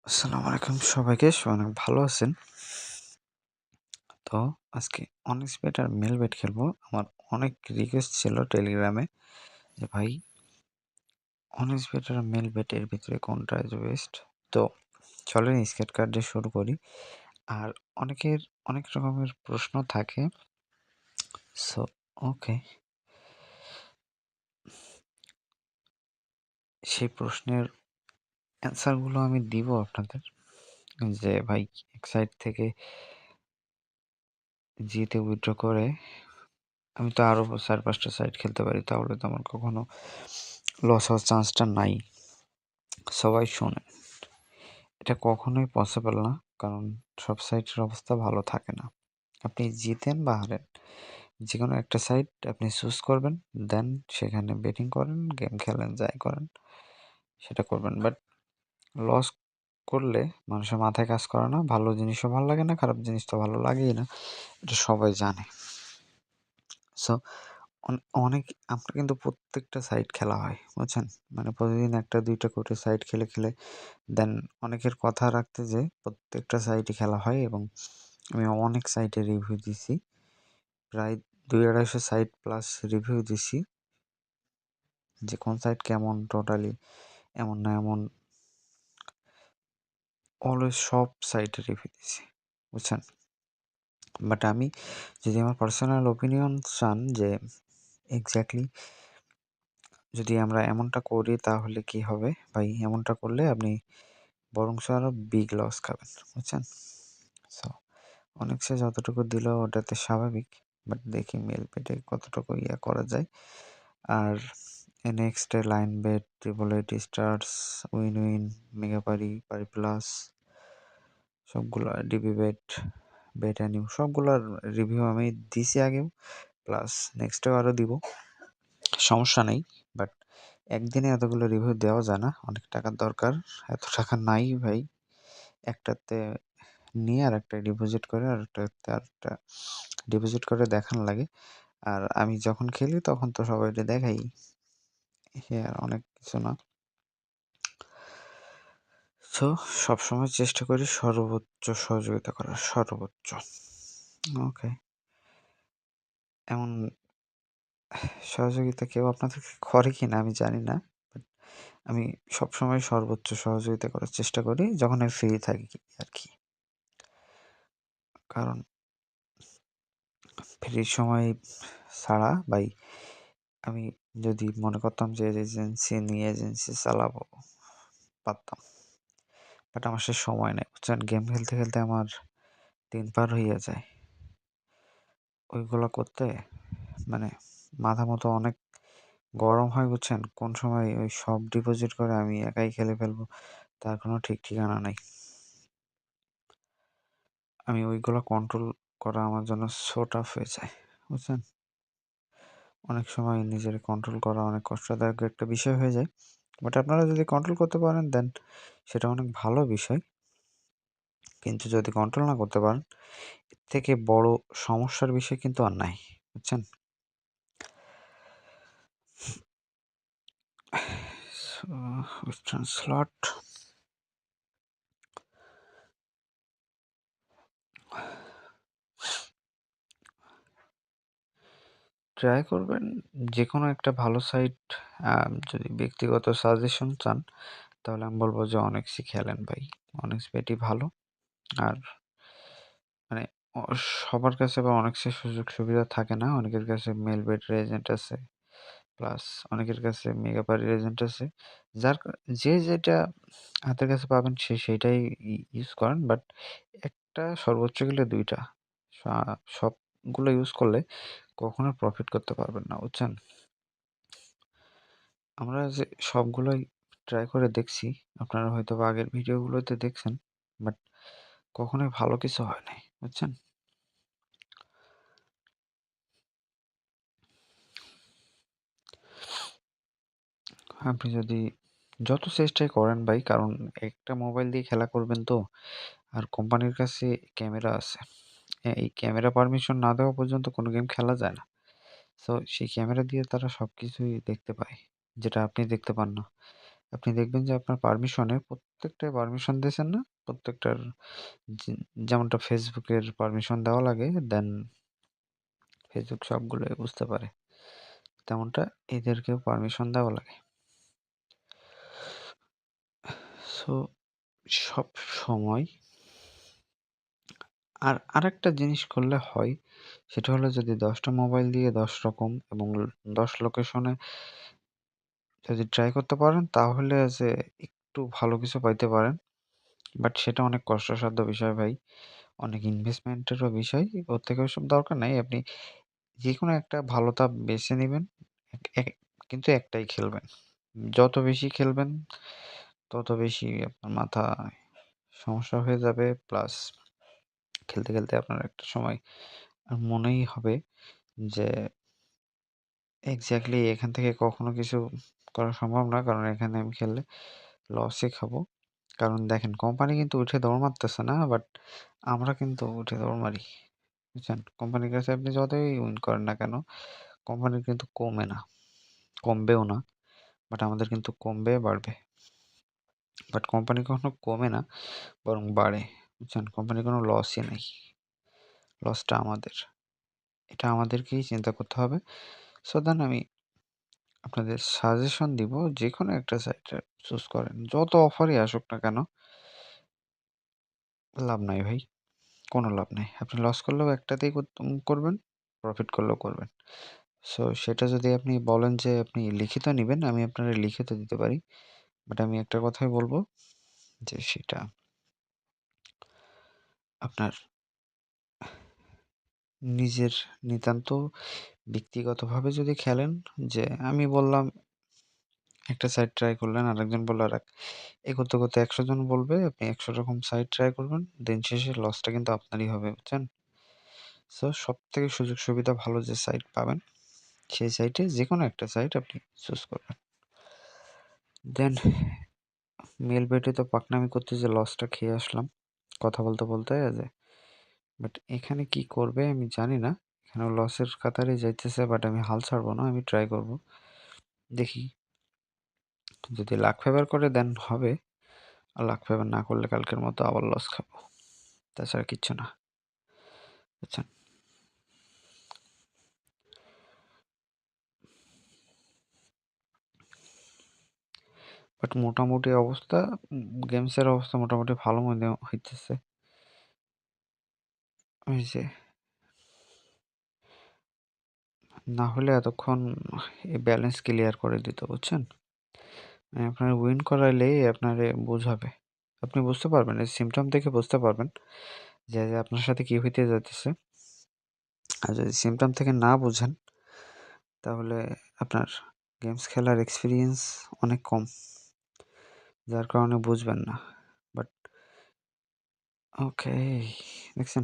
আসসালামু আলাইকুম সবাইকে। অনেক ভালো আছেন? তো আজকে অনেক্স বেট আর মেল বেট খেলবো। আমার অনেক রিকোয়েস্ট ছিল টেলিগ্রামে যে ভাই অনেক্স বেট আর মেল বেট এর ভিতরে কোনটা ইজ বেস্ট? তো চলেন স্কেট কার্ড দিয়ে শুরু করি। আর অনেকের অনেক রকমের প্রশ্ন থাকে। So okay. সেই প্রশ্নের অ্যান্সারগুলো আমি দিব আপনাদের। যে ভাই এক সাইড থেকে জিতে উইথড্র করে আমি তো আরও ৪-৫টা সাইড খেলতে পারি, তাহলে তো আমার কখনো লস হওয়ার চান্সটা নাই। সবাই শোনেন, এটা কখনোই পসিবল না, কারণ সব সাইটের অবস্থা ভালো থাকে না। আপনি জিতেন বা হারেন, যে কোনো একটা সাইট আপনি চুজ করবেন, দেন সেখানে বেটিং করেন, গেম খেলেন, যাই করেন সেটা করবেন। বাট লস করলে মানুষের মাথায় কাজ করে না, ভালো জিনিসও ভালো লাগে না, খারাপ জিনিস তো ভালো লাগেই না, এটা সবাই জানে। সো অনেক আপনার কিন্তু প্রত্যেকটা সাইট খেলা হয়, বুঝছেন? মানে প্রতিদিন ১টা ২টা করে সাইট খেলে খেলে দেন অনেকের কথা রাখতে যে প্রত্যেকটা সাইটই খেলা হয়, এবং আমি অনেক সাইটে রিভিউ দিছি, প্রায় ২-২৫০ সাইট প্লাস রিভিউ দিছি, যে কোন সাইট কেমন টোটালি এমন না এমন, অলওয়েজ সব সাইটে রিভিউ দিছি, বুঝছেন? বাট আমি যদি আমার পার্সোনাল ওপিনিয়ন চান যে এক্স্যাক্টলি যদি আমরা এমনটা করি তাহলে কি হবে, ভাই এমনটা করলে আপনি বরঞ্চ আরও বিগ লস খাবেন, বুঝছেন? সো অনেকসে যতটুকু দিল ওটাতে স্বাভাবিক, বাট দেখি মেল বেটে কতটুকু করা যায়। আর নেক্সটে line bet, triple eight, stars, win win, Megapari, পারি প্লাস, সবগুলো ডিবি বেট, বেট অ্যানিউ সবগুলোর রিভিউ আমি দিছি আগেও, প্লাস নেক্সটেও আরও দিব, সমস্যা নেই। বাট একদিনে এতগুলো রিভিউ দেওয়া যায় না, অনেক টাকার দরকার, এত টাকা নাই ভাই। একটাতে নিয়ে আরেকটা ডিপোজিট করে আরেকটা ডিপোজিট করে দেখানো লাগে। আর আমি যখন খেলি তখন তো সবাইকে দেখাই, আর অনেক কিছু না। সো সবসময় চেষ্টা করি সর্বোচ্চ সহযোগিতা করার, সর্বোচ্চ। ওকে, এমন সহযোগিতা কেউ আপনাদেরকে করে কি না আমি জানি না, বাট আমি সবসময় সর্বোচ্চ সহযোগিতা করার চেষ্টা করি যখন আমি ফ্রি থাকি আর কি। কারণ ফ্রি সময় ছাড়া ভাই আমি যদি মনে করতাম যে এজেন্সি নিয়ে এজেন্সি চালাবো, পারতাম, বাট আমার সে সময় নেই, বুঝছেন? গেম খেলতে খেলতে আমার দিন পার হইয়া যায়, ওইগুলো করতে মানে মাথা মতো অনেক গরম হয়, বুঝছেন? কোন সময় ওই সব ডিপোজিট করে আমি একাই খেলে ফেলবো তার কোনো ঠিক ঠিকানা নাই। আমি ওইগুলো কন্ট্রোল করা আমার জন্য সো টাফ হয়ে যায়, বুঝছেন? অনেক সময় নিজের কন্ট্রোল করা অনেক কষ্টদায়ক একটা বিষয় হয়ে যায়, বাট আপনারা যদি কন্ট্রোল করতে পারেন দেন সেটা অনেক ভালো বিষয়। কিন্তু যদি কন্ট্রোল না করতে পারেন, এর থেকে বড় সমস্যার বিষয় কিন্তু আর নাই, বুঝছেন? ওয়েস্টার্ন স্লট ট্রাই করবেন, যে কোনো একটা ভালো সাইট। যদি ব্যক্তিগত সাজেশন চান তাহলে আমি বলবো যে অনেক্সই খেলেন ভাই, অনেক্স বেটই ভালো। আর মানে সবার কাছে বা অনেক্সের সুযোগ সুবিধা থাকে না, অনেকের কাছে মেল বেটের এজেন্ট আছে, প্লাস অনেকের কাছে মেগা পারির এজেন্ট আছে, যে যেটা হাতের কাছে পাবেন সেইটাই ইউজ করেন। বাট একটা সর্বোচ্চ গেলে ২টা, সবগুলো ইউজ করলে কখনো প্রফিট করতে পারবেন না, বুঝছেন? আমরা যে সবগুলোই ট্রাই করে দেখছি, আপনারা হয়তো বা আগের ভিডিওগুলোতে দেখছেন, বাট কখনোই ভালো কিছু হয় নাই, বুঝছেন? আপনি যদি যত চেষ্টাই করেন ভাই, কারণ একটা মোবাইল দিয়ে খেলা করবেন তো, আর কোম্পানির কাছে ক্যামেরা আছে, এই ক্যামেরা পারমিশন না দেওয়া পর্যন্ত কোনো গেম খেলা যায় না। সো সেই ক্যামেরা দিয়ে তারা সব কিছুই দেখতে পায়, যেটা আপনি দেখতে পান না। আপনি দেখবেন যে আপনার পারমিশনে প্রত্যেকটায় পারমিশন দিয়েছেন না? প্রত্যেকটার যে যেমনটা ফেসবুকের পারমিশন দেওয়া লাগে, দেন ফেসবুক সবগুলোই বুঝতে পারে। তেমনটা এদেরকেও পারমিশন দেওয়া লাগে। সো সবসময় আরেকটা জিনিস করলে হয়, সেটা হলো যদি ১০ টা মোবাইল দিয়ে ১০ রকম এবং ১০ লোকেশনে যদি ট্রাই করতে পারেন, তাহলে যে একটু ভালো কিছু পাইতে পারেন। বাট সেটা অনেক কষ্টসাধ্য বিষয় ভাই। অনেক ইনভেস্টমেন্টেরও বিষয়। ওর থেকে ওইসব দরকার নাই। আপনি যেকোনো একটা ভালো ধাপ বেছে নিবেন। এক এক কিন্তু একটাই খেলবেন। যত বেশি খেলবেন, তত বেশি আপনার মাথায় সমস্যা হয়ে যাবে। প্লাস খেলতে, খেলতে আপনার একটা সময় মনেই হবে যে এক্সাক্টলি এখান থেকে কখনো কিছু করা সম্ভব না। কারণ এখানে আমি খেললে লসই খাবো। কারণ দেখেন কোম্পানি কিন্তু উঠে দৌড় মারতেছে না। বাট আমরা কিন্তু উঠে দৌড় মারি। বুঝছেন? কোম্পানির কাছে আপনি যতই উইন করেন না কেন, কোম্পানির কিন্তু কমে না। কমবেও না। বাট আমাদের কিন্তু কমবে, বাড়বে। বাট কোম্পানি কখনো কমে না, বরং বাড়ে। বুঝছেন? কোম্পানির কোনো লসই নাই। লসটা আমাদের। এটা আমাদেরকেই চিন্তা করতে হবে। সো দেন আমি আপনাদের সাজেশন দিব, যেকোনো একটা সাইটে চুজ করেন। যত অফারই আসুক না কেন, লাভ নাই ভাই। কোনো লাভ নাই। আপনি লস করলেও একটাতেই করবেন, প্রফিট করলেও করবেন। সো সেটা যদি আপনি বলেন যে আপনি লিখিত নিবেন, আমি আপনারে লিখিত দিতে পারি। বাট আমি একটা কথাই বলব যে সেটা আপনার নিজের নিতান্ত ব্যক্তিগতভাবে যদি খেলেন, যে আমি বললাম একটা সাইট ট্রাই করলেন, আরেকজন বলল আরেক। এই করতে, করতে ১০০ জন বলবে, আপনি ১০০ রকম সাইট ট্রাই করবেন। দিন শেষে লসটা কিন্তু আপনারই হবে, বুঝছেন? সো সবথেকে সুযোগ সুবিধা ভালো যে সাইট পাবেন, সেই সাইটে যেকোনো একটা সাইট আপনি চুজ করবেন। দেন মেল বেটে তো পাকনামি করতে যে লসটা খেয়ে আসলাম কথা বলতে, বলতে যে বাট এখানে কি করবে আমি জানি না। এখানেও লসের কাতারে যাইতেছে, বাট আমি হাল ছাড়বো না। আমি ট্রাই করব। দেখি যদি লাক ফেভার করে দেন হবে। আর লাক ফেভার না করলে কালকের মতো আবার লস খাবো। তাছাড়া কিচ্ছু না। বুঝছেন? বাট মোটামুটি অবস্থা, গেমসের অবস্থা মোটামুটি ভালো মনে হইতেছে। ওই যে না হলে এতক্ষণ এই ব্যালেন্স ক্লিয়ার করে দিত, বুঝছেন? মানে আপনার উইন করাইলেই আপনারে বোঝাবে। আপনি বুঝতে পারবেন, এই সিম্পটম দেখে বুঝতে পারবেন যে আপনার সাথে কি হইতে যাইতেছে। আর যদি সিম্পটম থেকে না বুঝেন, তাহলে আপনার গেমস খেলার এক্সপেরিয়েন্স অনেক কম। যার কারণে বুঝবেন না। বাট ওকে, দেখছেন?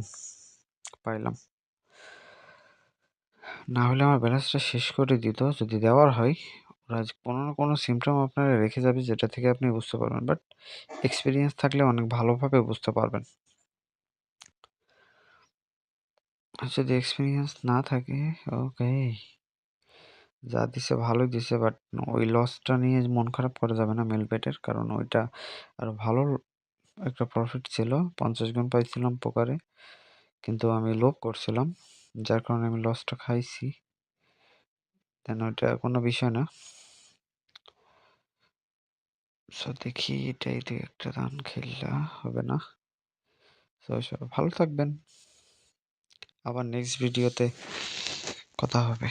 পাইলাম। না হলে আমার ব্যালেন্সটা শেষ করে দিত। যদি দেওয়ার হয়, ওরা কোনো না কোনো সিম্পটম আপনারা রেখে যাবে, যেটা থেকে আপনি বুঝতে পারবেন। বাট এক্সপেরিয়েন্স থাকলে অনেক ভালোভাবে বুঝতে পারবেন। আর যদি এক্সপেরিয়েন্স না থাকে, ওকে, যা দিছে ভালোই দিছে। বাট ওই লসটা নিয়ে মন খারাপ করা যাবে না মেলবেটের। কারণ ওইটা আরো ভালো একটা প্রফিট ছিল। ৫০ গুণ পাইছিলাম পোকারে। কিন্তু আমি লোভ করছিলাম। যার কারণে আমি লসটা খাইছি। দেন ওইটা কোনো বিষয় না। সো দেখি এটাই ২-১ টা রান খেললা হবে না। সো সবাই ভালো থাকবেন। আবার নেক্সট ভিডিওতে কথা হবে।